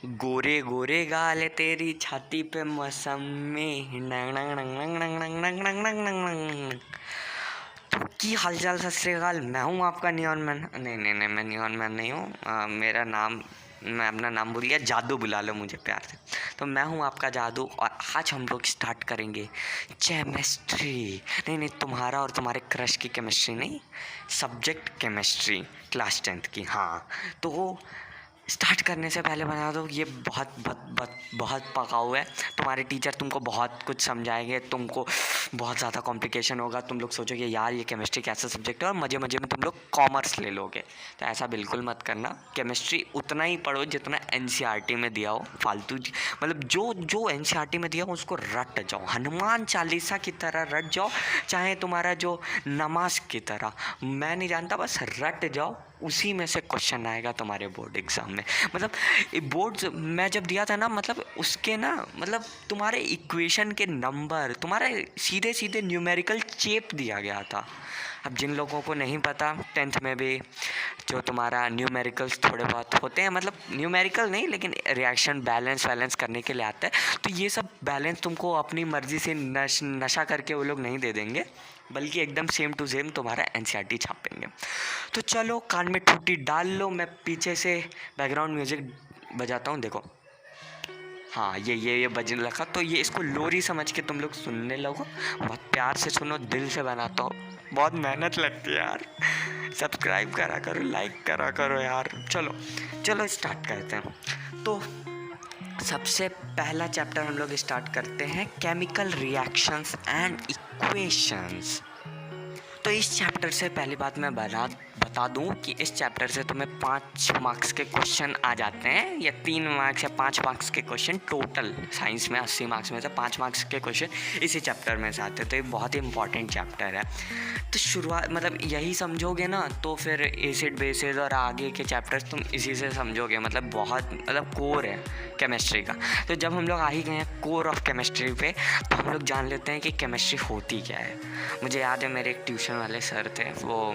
गोरे गोरे गाल तेरी छाती पे मौसमी नंग नंग नंग नंग नंग नंग नंग नंग नंग नंग नंग। तो की हालचाल सत श्री अकाल। मैं हूँ आपका नियॉन मैन। नहीं नहीं नहीं, मैं नियॉन मैन नहीं हूँ। मेरा नाम, मैं अपना नाम भूल गया। जादू बुला लो मुझे प्यार से। तो मैं हूँ आपका जादू, और आज हम लोग स्टार्ट करेंगे केमिस्ट्री। नहीं नहीं, तुम्हारा और तुम्हारे क्रश की केमिस्ट्री नहीं, सब्जेक्ट केमिस्ट्री, क्लास 10th की। हाँ, तो स्टार्ट करने से पहले बता दो, ये बहुत बहुत बहुत बहुत पकाऊ है। तुम्हारे टीचर तुमको बहुत कुछ समझाएंगे, तुमको बहुत ज़्यादा कॉम्प्लिकेशन होगा। तुम लोग सोचोगे यार ये केमिस्ट्री कैसा सब्जेक्ट है, और मज़े मज़े में तुम लोग कॉमर्स ले लोगे। तो ऐसा बिल्कुल मत करना। केमिस्ट्री उतना ही पढ़ो जितना एनसीईआरटी में दिया हो। फालतू मतलब जो जो एनसीईआरटी में दिया हो उसको रट जाओ, हनुमान चालीसा की तरह रट जाओ, चाहे तुम्हारा जो नमाज की तरह। मैं नहीं जानता, बस रट जाओ, उसी में से क्वेश्चन आएगा तुम्हारे बोर्ड एग्ज़ाम में। मतलब बोर्ड्स मैं जब दिया था ना, मतलब उसके ना, मतलब तुम्हारे इक्वेशन के नंबर, तुम्हारे सीधे सीधे न्यूमेरिकल चेप दिया गया था। अब जिन लोगों को नहीं पता, 10th में भी जो तुम्हारा न्यूमेरिकल्स थोड़े बहुत होते हैं, मतलब न्यूमेरिकल नहीं लेकिन रिएक्शन बैलेंस करने के लिए आता है। तो ये सब बैलेंस तुमको अपनी मर्ज़ी से नशा करके वो लोग नहीं दे देंगे, बल्कि एकदम सेम टू सेम तुम्हारा एनसीईआरटी छापेंगे। तो चलो कान में ठूठी डाल लो, मैं पीछे से बैकग्राउंड म्यूज़िक बजाता हूँ, देखो। हाँ, ये बजने लगा। तो ये इसको लोरी समझ के तुम लोग सुनने लगो, बहुत प्यार से सुनो, दिल से बनाता हूँ। बहुत मेहनत लगती है यार। सब्सक्राइब करा करो, लाइक करा करो यार। चलो चलो स्टार्ट करते हैं। तो सबसे पहला चैप्टर हम लोग स्टार्ट करते हैं, केमिकल रिएक्शंस एंड इक्वेशंस। तो इस चैप्टर से पहली बात मैं बता दूं कि इस चैप्टर से तुम्हें 5 मार्क्स के क्वेश्चन आ जाते हैं, या 3 मार्क्स या 5 मार्क्स के क्वेश्चन टोटल। साइंस में 80 मार्क्स में से 5 मार्क्स के क्वेश्चन इसी चैप्टर में से आते हैं। तो ये बहुत ही इंपॉर्टेंट चैप्टर है। तो शुरुआत मतलब यही समझोगे ना, तो फिर एसिड बेसिस और आगे के चैप्टर्स तुम इसी से समझोगे। मतलब बहुत, मतलब कोर है केमिस्ट्री का। तो जब हम लोग आ ही गए हैं कोर ऑफ केमिस्ट्री पे, तो हम लोग जान लेते हैं कि केमिस्ट्री होती क्या है। मुझे याद है मेरे एक ट्यूशन वाले सर थे, वो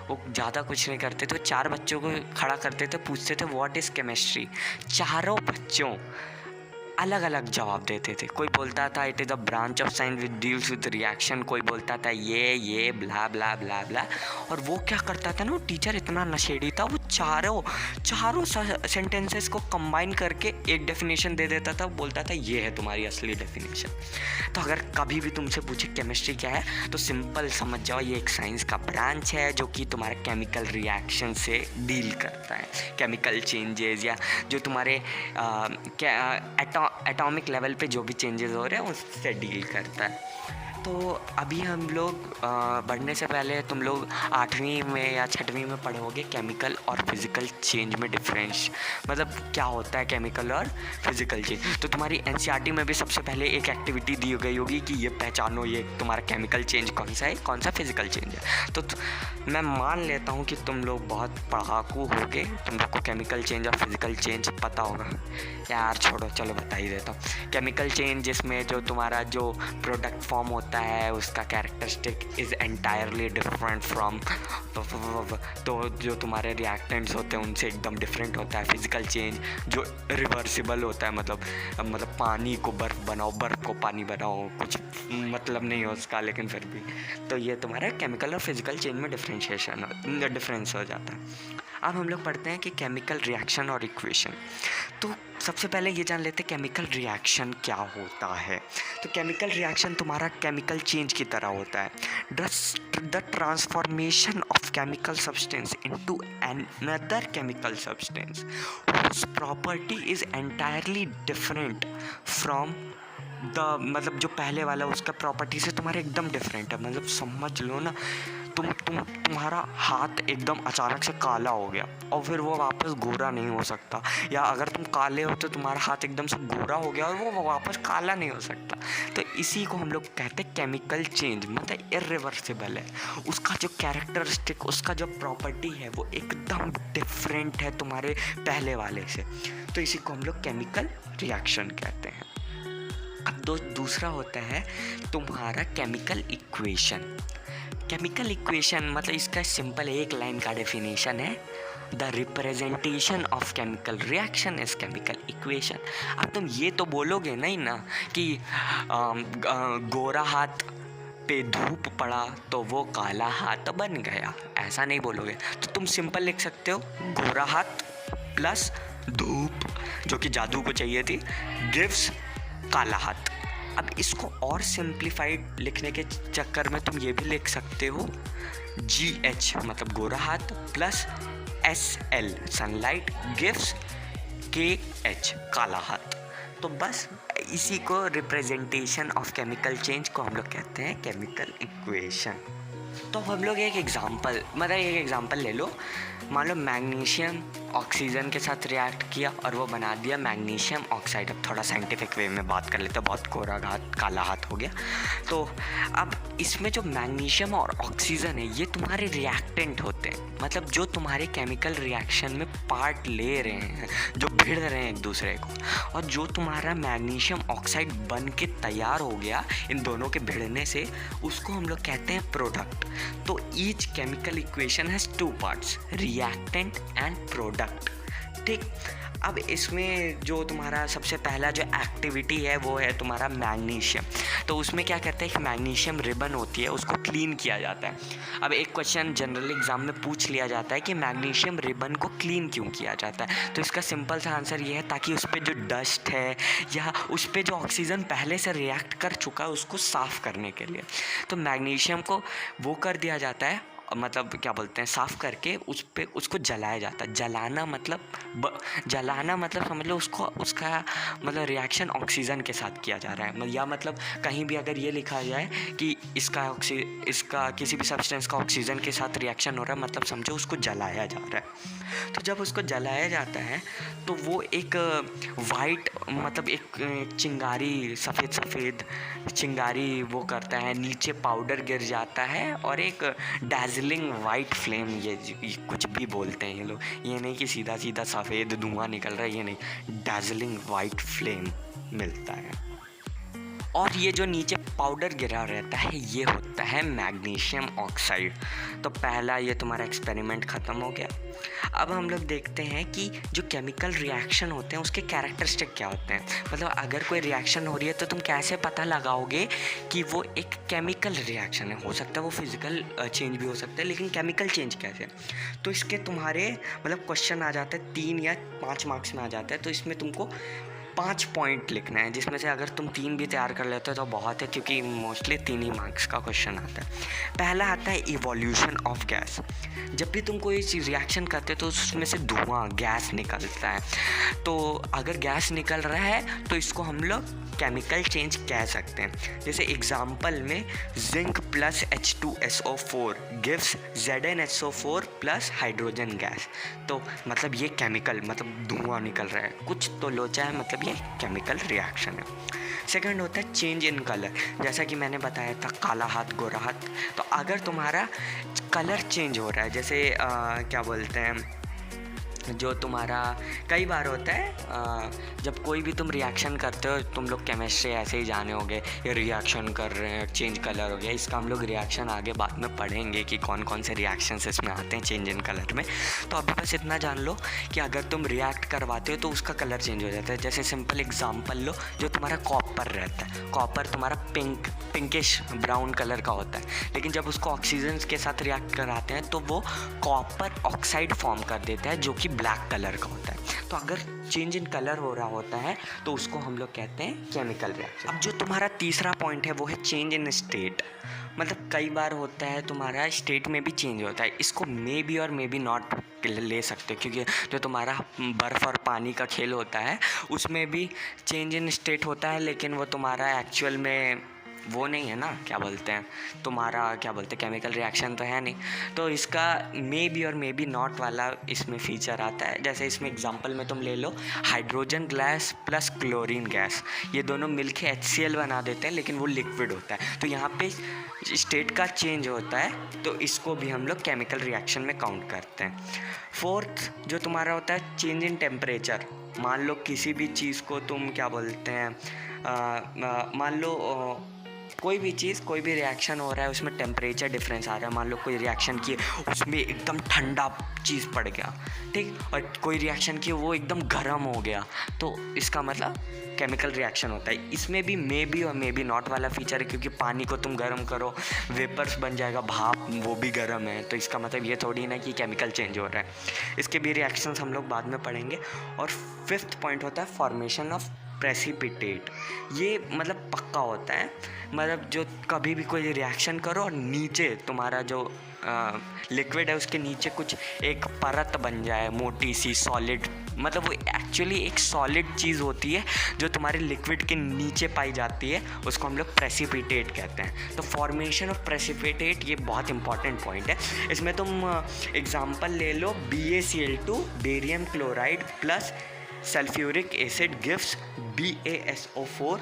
ज़्यादा कुछ नहीं करते थे। 4 बच्चों को खड़ा करते थे, पूछते थे व्हाट इज़ केमिस्ट्री। चारों बच्चों अलग अलग जवाब देते थे। कोई बोलता था it is a branch of science which deals with reaction, कोई बोलता था ये ब्ला ब्ला ब्ला ब्ला। और वो क्या करता था ना, वो टीचर इतना नशेड़ी था, वो चारों सेंटेंसेस को कंबाइन करके एक डेफिनेशन दे देता था। बोलता था ये है तुम्हारी असली डेफिनेशन। तो अगर कभी भी तुमसे पूछे केमिस्ट्री क्या है, तो सिंपल समझ जाओ ये एक साइंस का ब्रांच है जो कि तुम्हारे केमिकल रिएक्शन से डील करता है। केमिकल चेंजेस, या जो तुम्हारे एटॉमिक लेवल पे जो भी चेंजेस हो रहे हैं उससे डील करता है। तो अभी हम लोग बढ़ने से पहले तुम लोग 8वीं में या 6वीं में पढ़ोगे केमिकल और फिज़िकल चेंज में डिफरेंस, मतलब क्या होता है केमिकल और फिज़िकल चेंज। तो तुम्हारी एनसीईआरटी में भी सबसे पहले एक एक्टिविटी दी गई होगी कि ये पहचानो ये तुम्हारा केमिकल चेंज कौन सा है, कौन सा फिज़िकल चेंज है। तो मैं मान लेता हूँ कि तुम लोग बहुत पढ़ाकू होगे, तुम लोग को केमिकल चेंज और फिज़िकल चेंज पता होगा। यार छोड़ो, चलो बता ही देता हूँ। केमिकल चेंज जिसमें जो तुम्हारा जो प्रोडक्ट फॉर्म होता है उसका characteristic is entirely different from, तो जो तुम्हारे रिएक्टेंट्स होते हैं उनसे एकदम डिफरेंट होता है। फिज़िकल चेंज जो रिवर्सिबल होता है, मतलब पानी को बर्फ़ बनाओ, बर्फ़ को पानी बनाओ, कुछ मतलब नहीं है उसका, लेकिन फिर भी। तो ये तुम्हारे केमिकल और फिज़िकल चेंज में डिफरेंस हो जाता है। अब हम लोग पढ़ते हैं कि केमिकल रिएक्शन और इक्वेशन। तो सबसे पहले ये जान लेते हैं केमिकल रिएक्शन क्या होता है। तो केमिकल रिएक्शन तुम्हारा केमिकल चेंज की तरह होता है। The transformation of chemical substance into another chemical substance whose property is entirely different from मतलब जो पहले वाला उसका प्रॉपर्टी से तुम्हारे एकदम डिफरेंट है। मतलब समझ लो ना, तुम्हारा हाथ एकदम अचानक से काला हो गया और फिर वो वापस गोरा नहीं हो सकता, या अगर तुम काले हो तो तुम्हारा हाथ एकदम से गोरा हो गया और वो वापस काला नहीं हो सकता। तो इसी को हम लोग कहते हैं केमिकल चेंज, मतलब इर्रिवर्सिबल है। उसका जो कैरेक्टरिस्टिक, उसका जो प्रॉपर्टी है वो एकदम डिफरेंट है तुम्हारे पहले वाले से। तो इसी को हम लोग केमिकल रिएक्शन कहते हैं। अब दूसरा होता है तुम्हारा केमिकल इक्वेशन। केमिकल इक्वेशन मतलब इसका सिंपल एक लाइन का डेफिनेशन है, the representation of chemical reaction is chemical equation. अब तुम ये तो बोलोगे नहीं ना कि गोरा हाथ पे धूप पड़ा तो वो काला हाथ बन गया, ऐसा नहीं बोलोगे। तो तुम सिंपल लिख सकते हो गोरा हाथ प्लस धूप जो कि जादू को चाहिए थी गिव्स काला हाथ। अब इसको और सिंप्लीफाइड लिखने के चक्कर में तुम ये भी लिख सकते हो GH मतलब गोरा हाथ plus SL sunlight gives KH काला हाथ। तो बस इसी को रिप्रेजेंटेशन ऑफ केमिकल चेंज को हम लोग कहते हैं केमिकल इक्वेशन। तो हम लोग एक एग्जांपल ले लो। मान लो मैग्नीशियम ऑक्सीजन के साथ रिएक्ट किया और वो बना दिया मैग्नीशियम ऑक्साइड। अब थोड़ा साइंटिफिक वे में बात कर लेते हैं, बहुत कोरा हाथ काला हाथ हो गया। तो अब इसमें जो मैग्नीशियम और ऑक्सीजन है ये तुम्हारे रिएक्टेंट होते हैं, मतलब जो तुम्हारे केमिकल रिएक्शन में पार्ट ले रहे हैं, जो भिड़ रहे हैं एक दूसरे को। और जो तुम्हारा मैग्नीशियम ऑक्साइड बन के तैयार हो गया इन दोनों के भिड़ने से, उसको हम लोग कहते हैं प्रोडक्ट। तो each chemical equation has two parts, reactant and product. ठीक, अब इसमें जो तुम्हारा सबसे पहला जो एक्टिविटी है वो है तुम्हारा मैग्नीशियम। तो उसमें क्या करते हैं कि मैग्नीशियम रिबन होती है उसको क्लीन किया जाता है। अब एक क्वेश्चन जनरल एग्जाम में पूछ लिया जाता है कि मैग्नीशियम रिबन को क्लीन क्यों किया जाता है। तो इसका सिंपल सा आंसर ये है ताकि उस पर जो डस्ट है या उस पर जो ऑक्सीजन पहले से रिएक्ट कर चुका है उसको साफ़ करने के लिए। तो मैग्नीशियम को वो कर दिया जाता है, मतलब क्या बोलते हैं, साफ़ करके उसको जलाया जाता है। जलाना मतलब समझ लो उसका मतलब रिएक्शन ऑक्सीजन के साथ किया जा रहा है। या मतलब कहीं भी अगर ये लिखा जाए कि इसका किसी भी सब्सटेंस का ऑक्सीजन के साथ रिएक्शन हो रहा है, मतलब समझो उसको जलाया जा रहा है। तो जब उसको जलाया जाता है तो वो एक वाइट मतलब एक चिंगारी सफ़ेद चिंगारी वो करता है, नीचे पाउडर गिर जाता है और एक डैज़लिंग वाइट फ्लेम, ये कुछ भी बोलते हैं ये लोग, ये नहीं कि सीधा सफ़ेद धुआं निकल रहा है, ये नहीं, डैज़लिंग वाइट फ्लेम मिलता है। और ये जो नीचे पाउडर गिरा रहता है ये होता है मैग्नीशियम ऑक्साइड। तो पहला ये तुम्हारा एक्सपेरिमेंट ख़त्म हो गया। अब हम लोग देखते हैं कि जो केमिकल रिएक्शन होते हैं उसके कैरेक्टरिस्टिक क्या होते हैं। मतलब अगर कोई रिएक्शन हो रही है तो तुम कैसे पता लगाओगे कि वो एक केमिकल रिएक्शन है। हो सकता है वो फिज़िकल चेंज भी हो सकता है, लेकिन केमिकल चेंज कैसे। तो इसके तुम्हारे मतलब क्वेश्चन आ जाते हैं 3 या 5 मार्क्स में आ जाता है। तो इसमें तुमको 5 पॉइंट लिखना है, जिसमें से अगर तुम 3 भी तैयार कर लेते हो तो बहुत है, क्योंकि मोस्टली 3 ही मार्क्स का क्वेश्चन आता है। पहला आता है इवोल्यूशन ऑफ गैस। जब भी तुम कोई चीज़ रिएक्शन करते हो तो उसमें से धुआं गैस निकलता है। तो अगर गैस निकल रहा है तो इसको हम लोग केमिकल चेंज कह सकते हैं। जैसे एग्जाम्पल में zinc plus H2SO4 gives ZnHO4 plus hydrogen gas. तो मतलब ये केमिकल मतलब धुआं निकल रहा है, कुछ तो लोचा है, मतलब ये केमिकल रिएक्शन है। सेकंड होता है चेंज इन कलर। जैसा कि मैंने बताया था काला हाथ गोरा हाथ। तो अगर तुम्हारा कलर चेंज हो रहा है, जैसे क्या बोलते हैं, जो तुम्हारा कई बार होता है जब कोई भी तुम रिएक्शन करते हो, तुम लोग केमिस्ट्री ऐसे ही जाने होगे, ये रिएक्शन कर रहे हैं चेंज कलर हो गया। इसका हम लोग रिएक्शन आगे बाद में पढ़ेंगे कि कौन कौन से रिएक्शंस इसमें आते हैं चेंज इन कलर में। तो अभी बस इतना जान लो कि अगर तुम रिएक्ट करवाते हो तो उसका कलर चेंज हो जाता है। जैसे सिंपल एग्जाम्पल लो, जो तुम्हारा कॉपर रहता है, कॉपर तुम्हारा पिंकिश ब्राउन कलर का होता है, लेकिन जब उसको ऑक्सीजन के साथ रिएक्ट कराते हैं तो वो कॉपर ऑक्साइड फॉर्म कर देता है जो कि ब्लैक कलर का होता है। तो अगर चेंज इन कलर हो रहा होता है तो उसको हम लोग कहते हैं केमिकल रिएक्शन। अब जो तुम्हारा तीसरा पॉइंट है वो है चेंज इन स्टेट। मतलब कई बार होता है तुम्हारा स्टेट में भी चेंज होता है। इसको मे बी और मे बी नॉट ले सकते, क्योंकि जो तुम्हारा बर्फ़ और पानी का खेल होता है उसमें भी चेंज इन स्टेट होता है, लेकिन वो तुम्हारा एक्चुअल में वो नहीं है ना, क्या बोलते हैं, तुम्हारा क्या बोलते हैं, केमिकल रिएक्शन तो है नहीं। तो इसका मे बी और मे बी नॉट वाला इसमें फीचर आता है। जैसे इसमें एग्जांपल में तुम ले लो hydrogen gas plus chlorine gas, ये दोनों मिलके HCl बना देते हैं, लेकिन वो लिक्विड होता है। तो यहाँ पे स्टेट का चेंज होता है, तो इसको भी हम लोग केमिकल रिएक्शन में काउंट करते हैं। फोर्थ जो तुम्हारा होता है चेंज इन टेम्परेचर। मान लो किसी भी चीज़ को तुम क्या बोलते हैं, मान लो कोई भी चीज़, कोई भी रिएक्शन हो रहा है, उसमें टेम्परेचर डिफरेंस आ रहा है। मान लो कोई रिएक्शन किए, उसमें एकदम ठंडा चीज़ पड़ गया, ठीक, और कोई रिएक्शन किए वो एकदम गर्म हो गया, तो इसका मतलब केमिकल रिएक्शन होता है। इसमें भी मे बी और मे बी नॉट वाला फीचर है, क्योंकि पानी को तुम गर्म करो, वेपर्स बन जाएगा, भाप, वो भी गर्म है, तो इसका मतलब ये थोड़ी ना कि केमिकल चेंज हो रहा है। इसके भी रिएक्शंस हम लोग बाद में पढ़ेंगे। और 5th पॉइंट होता है फॉर्मेशन ऑफ प्रेसिपिटेट। ये मतलब पक्का होता है, मतलब जो कभी भी कोई रिएक्शन करो और नीचे तुम्हारा जो लिक्विड है उसके नीचे कुछ एक परत बन जाए मोटी सी सॉलिड, मतलब वो एक्चुअली एक सॉलिड चीज़ होती है जो तुम्हारे लिक्विड के नीचे पाई जाती है, उसको हम लोग प्रेसिपिटेट कहते हैं। तो फॉर्मेशन ऑफ प्रेसिपिटेट ये बहुत इंपॉर्टेंट पॉइंट है। इसमें तुम एग्जांपल ले लो, BaCl2 barium chloride plus sulphuric acid gives BaSO4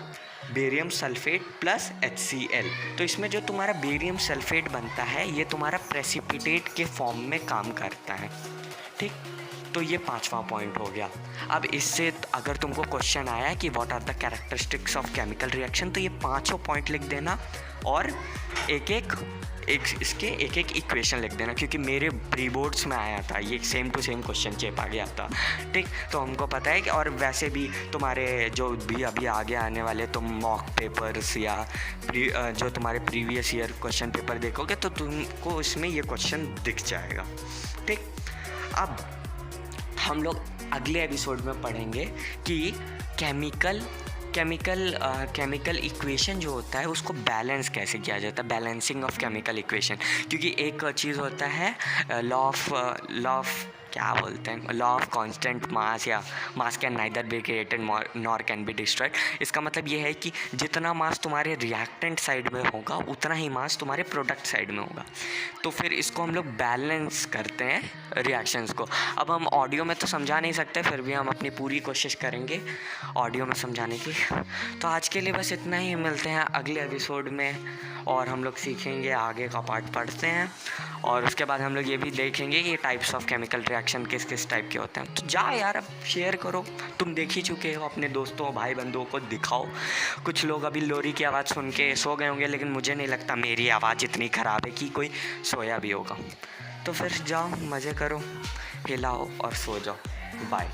barium sulphate plus HCl। तो इसमें जो तुम्हारा बेरियम सल्फेट बनता है ये तुम्हारा प्रेसिपिटेट के फॉर्म में काम करता है, ठीक। तो ये 5वां पॉइंट हो गया। अब इससे अगर तुमको क्वेश्चन आया कि what are the characteristics of chemical reaction, तो ये 5 पॉइंट लिख देना और एक एक इक्वेशन लिख देना, क्योंकि मेरे प्री बोर्ड्स में आया था, ये सेम टू सेम क्वेश्चन चेप आ गया था, ठीक। तो हमको पता है कि और वैसे भी तुम्हारे जो भी अभी आगे आने वाले तुम मॉक पेपर्स या जो तुम्हारे प्रीवियस ईयर क्वेश्चन पेपर देखोगे तो तुमको इसमें ये क्वेश्चन दिख जाएगा, ठीक। अब हम लोग अगले एपिसोड में पढ़ेंगे कि केमिकल इक्वेशन जो होता है उसको बैलेंस कैसे किया जाता है, बैलेंसिंग ऑफ केमिकल इक्वेशन। क्योंकि एक चीज़ होता है लॉ ऑफ क्या बोलते हैं, लॉ ऑफ कांस्टेंट मास, या मास can neither be created nor can be destroyed. इसका मतलब ये है कि जितना मास तुम्हारे रिएक्टेंट साइड में होगा उतना ही मास तुम्हारे प्रोडक्ट साइड में होगा। तो फिर इसको हम लोग बैलेंस करते हैं रिएक्शंस को। अब हम ऑडियो में तो समझा नहीं सकते, फिर भी हम अपनी पूरी कोशिश करेंगे ऑडियो में समझाने की। तो आज के लिए बस इतना ही, मिलते हैं अगले एपिसोड में और हम लोग सीखेंगे, आगे का पार्ट पढ़ते हैं और उसके बाद हम लोग ये भी देखेंगे कि टाइप्स ऑफ केमिकल रिएक्शन किस किस टाइप के होते हैं। तो जा यार, अब शेयर करो, तुम देख ही चुके हो, अपने दोस्तों भाई बंधुओं को दिखाओ। कुछ लोग अभी लोरी की आवाज़ सुन के सो गए होंगे, लेकिन मुझे नहीं लगता मेरी आवाज़ इतनी ख़राब है कि कोई सोया भी होगा। तो फिर जाओ, मज़े करो, हिलाओ और सो जाओ। बाय।